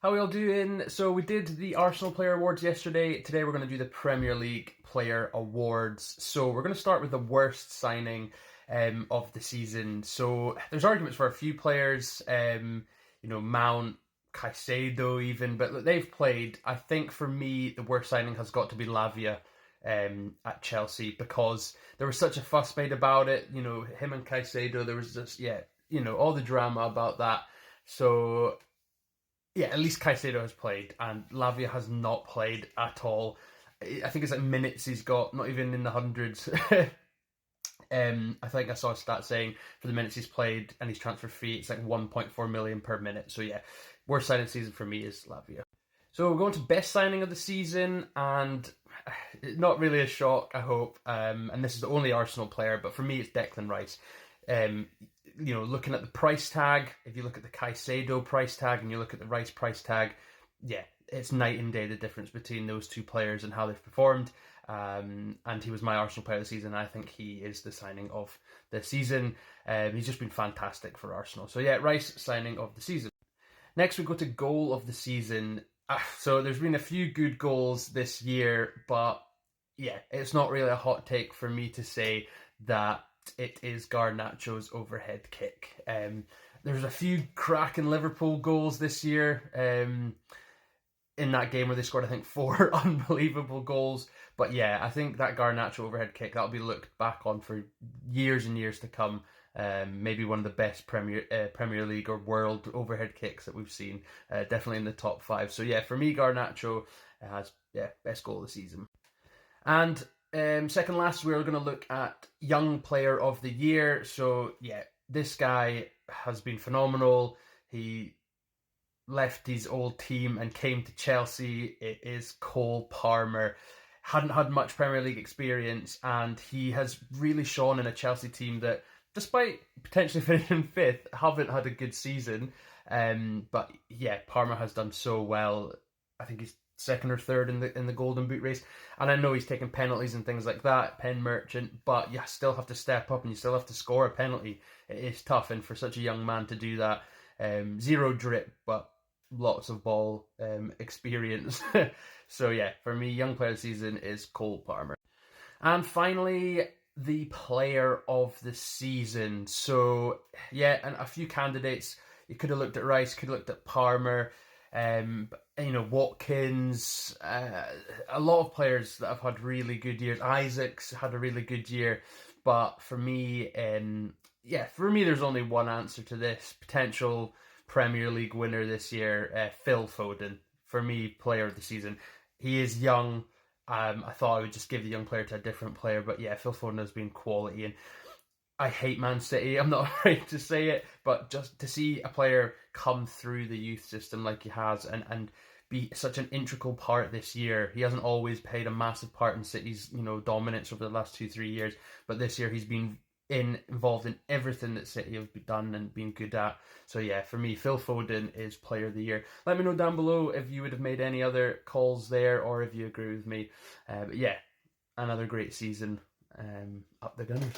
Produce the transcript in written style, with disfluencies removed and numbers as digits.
How are we all doing? So we did the Arsenal Player Awards yesterday. Today we're going to do the Premier League Player Awards. So we're going to start with the worst signing of the season. So there's arguments for a few players, Mount, Caicedo even, but look, they've played. I think for me, the worst signing has got to be Lavia at Chelsea because there was such a fuss made about it. You know, him and Caicedo, there was just, all the drama about that. So yeah, at least Caicedo has played, and Lavia has not played at all. I think it's like minutes he's got, not even in the hundreds. I think I saw a stat saying for the minutes he's played and his transfer fee, it's like 1.4 million per minute. So yeah, worst signing season for me is Lavia. So we're going to best signing of the season, and not really a shock, I hope. And this is the only Arsenal player, but for me, it's Declan Rice. Um, looking at the price tag, if you look at the Caicedo price tag and you look at the Rice price tag, yeah, it's night and day the difference between those two players and how they've performed. And he was my Arsenal player of the season. I think he is the signing of the season. He's just been fantastic for Arsenal. So yeah, Rice, signing of the season. Next, we go to goal of the season. So there's been a few good goals this year, but yeah, it's not really a hot take for me to say that it is Garnacho's overhead kick. There's a few cracking Liverpool goals this year. In that game where they scored, I think, 4 unbelievable goals. But yeah, I think that Garnacho overhead kick, that'll be looked back on for years and years to come. Maybe one of the best Premier League or world overhead kicks that we've seen. Definitely in the top 5. So yeah, for me, Garnacho has best goal of the season. And second last, we're going to look at Young Player of the Year. So yeah, this guy has been phenomenal. He left his old team and came to Chelsea. It is Cole Palmer. Hadn't had much Premier League experience, and he has really shone in a Chelsea team that, despite potentially finishing 5th, haven't had a good season. But yeah, Palmer has done so well. I think he's second or third in the Golden Boot race, and I know he's taking penalties and things like that, pen merchant. But you still have to step up and you still have to score a penalty. It is tough, and for such a young man to do that, zero drip, but lots of ball experience. So yeah, for me, young player of the season is Cole Palmer. And finally, the player of the season. So yeah, and a few candidates. You could have looked at Rice, could have looked at Palmer, Watkins, a lot of players that have had really good years. Isaacs had a really good year, but for me, there's only one answer to this potential Premier League winner this year, Phil Foden. For me, player of the season. He is young. I thought I would just give the young player to a different player, but yeah, Phil Foden has been quality, and I hate Man City. I'm not afraid to say it, but just to see a player come through the youth system like he has and be such an integral part this year. He hasn't always played a massive part in City's dominance over the last 2-3 years, but this year he's been involved in everything that City have done and been good at. So yeah, for me, Phil Foden is player of the year. Let me know down below if you would have made any other calls there or if you agree with me. But yeah, another great season. Up the Gunners.